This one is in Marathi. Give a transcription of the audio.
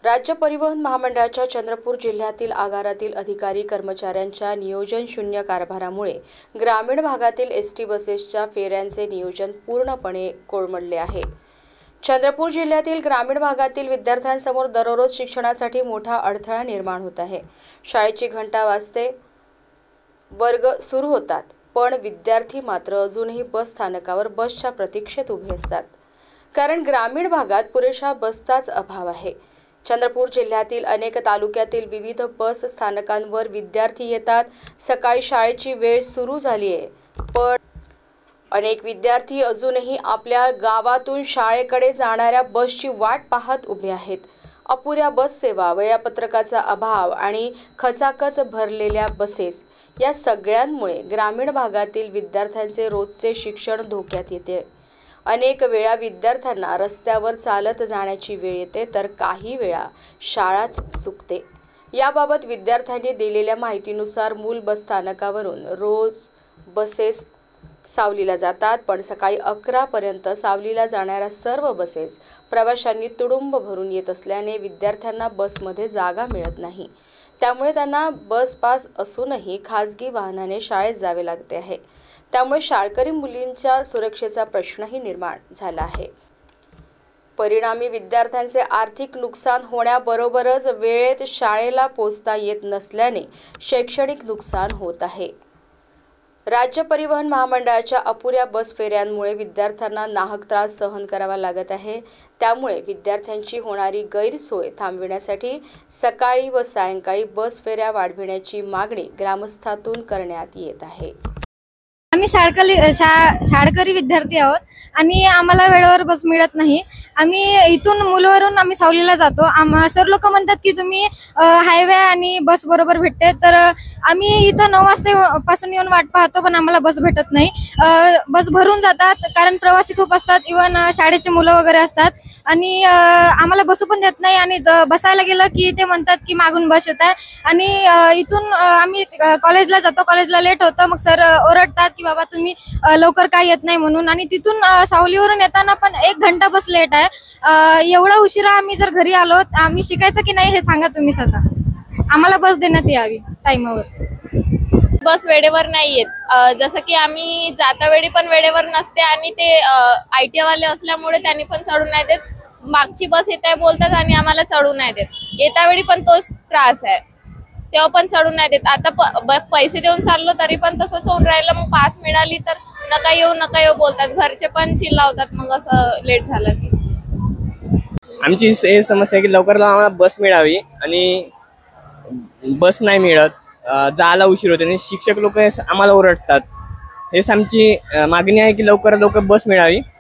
राज्य परिवहन महामंडळाच्या चंद्रपूर जिल्ह्यातील आगारातील अधिकारी कर्मचाऱ्यांच्या नियोजन शून्य कारभारामुळे ग्रामीण भागातील एसटी बसेसच्या फेऱ्यांचे नियोजन पूर्णपणे कोलमडले आहे। चंद्रपूर जिल्ह्यातील ग्रामीण भागातील विद्यार्थ्यांसमोर दररोज शिक्षणासाठी मोठा अडथळा निर्माण होत आहे। शाळेची घंटा वाजते, वर्ग सुरू होतात, पण विद्यार्थी मात्र अजूनही बस स्थानकावर बसच्या प्रतीक्षेत उभे असतात, कारण ग्रामीण भागात पुरेशा बसचाच अभाव आहे। चंद्रपूर जिल्ह्यातील अनेक तालुक्यातील विविध बस स्थानकांवर विद्यार्थी येतात। सकाळी शाळेची वेळ सुरू झाली आहे, पण अनेक विद्यार्थी अजूनही आपल्या गावातून शाळेकडे जाणाऱ्या बसची वाट पाहत उभे आहेत। अपुऱ्या बस सेवा, वेळापत्रकाचा अभाव आणि खचाखच भरलेल्या बसेस या सगळ्यांमुळे ग्रामीण भागातील विद्यार्थ्यांचे रोजचे शिक्षण धोक्यात येते। अनेक वेळा विद्यार्थ्यांना रस्त्यावर चालत जाण्याची वेळ येते, तर काही वेळा शाळाच चुकते। याबाबत विद्यार्थ्यांनी दिलेल्या माहितीनुसार मूल बस स्थानकावरून रोज बसेस सावलीला जातात, पण सकाळी 11 पर्यंत सावलीला जाणाऱ्या सर्व बसेस प्रवाशांनी तुडुंब भरून येत असल्याने विद्यार्थ्यांना बसमध्ये जागा मिळत नाही। त्यामुळे त्यांना बस पास असूनही खासगी वाहनाने शाळेत जावे लागते आहे। त्यामुळे शाळकरी मुलींच्या सुरक्षेचा प्रश्नही निर्माण झाला आहे। परिणामी विद्यार्थ्यांचे आर्थिक नुकसान होण्याबरोबरच वेळेत शाळेला पोहोचता येत नसल्याने शैक्षणिक नुकसान होत आहे। राज्य परिवहन महामंडळाच्या अपुऱ्या बस फेऱ्यांमुळे विद्यार्थ्यांना नाहक त्रास सहन करावा लागत आहे। त्यामुळे विद्यार्थ्यांची होणारी गैरसोय थांबविण्यासाठी सकाळी व सायंकाळी बस फेऱ्या वाढविण्याची मागणी ग्रामस्थातून करण्यात येत आहे। आम्ही शाळकरी विद्यार्थी आहोत आणि आम्हाला वेळेवर बस मिळत नाही। आम्ही इथून मुलवरून आम्ही सावलीला जातो। सर लोक म्हणतात की तुम्ही हायवे आणि बस बरोबर भेटते, तर आम्ही इथं 9 वाजता पासून येऊन वाट पाहतो, पण आम्हाला बस भेटत नाही। बस भरून जातात, कारण प्रवासी खूप असतात, इव्हन शाळेची मुलं वगैरे असतात, आणि आम्हाला बसू पण देत नाही। आणि बसायला गेलं की ते म्हणतात की मागून बस येत आहे, आणि इथून आम्ही कॉलेजला जातो, कॉलेजला लेट होतं, मग सर ओरडतात की बाबा तुम्ही लवकर काय येत नाही म्हणून। आणि तिथून सावलीवरून येताना पण 1 घंटा बस लेट आहे। एवढा उशिरा आम्ही जर घरी आलो, आम्ही शिकायचं की नाही हे सांगा तुम्ही स्वतः। आम्हाला बस देण्यात यावी टाइमवर। बस वेळेवर नाही येत, जसं की आम्ही जाता वेळी पण वेळेवर नसते, आणि ते ITI वाले असल्यामुळे त्यांनी पण चढून नाही देत। मागची बस येत आहे बोलतात आणि आम्हाला चढून नाही देत। येता वेळी पण तोच त्रास आहे, तेव्हा पण चढून नाही देत। आता पैसे देऊन चाललो तरी पण तसंच होऊन राहिलं। मग पास मिळाली तर नका येऊ बोलतात, घरचे पण चिल्लावतात मग असं लेट झालं की। आमची हे समस्या आहे की लवकर आम्हाला बस मिळावी, आणि बस नाही मिळत, जायला उशीर होते आणि शिक्षक लोक आम्हाला ओरडतात। हेच आमची मागणी आहे की लवकर बस मिळावी।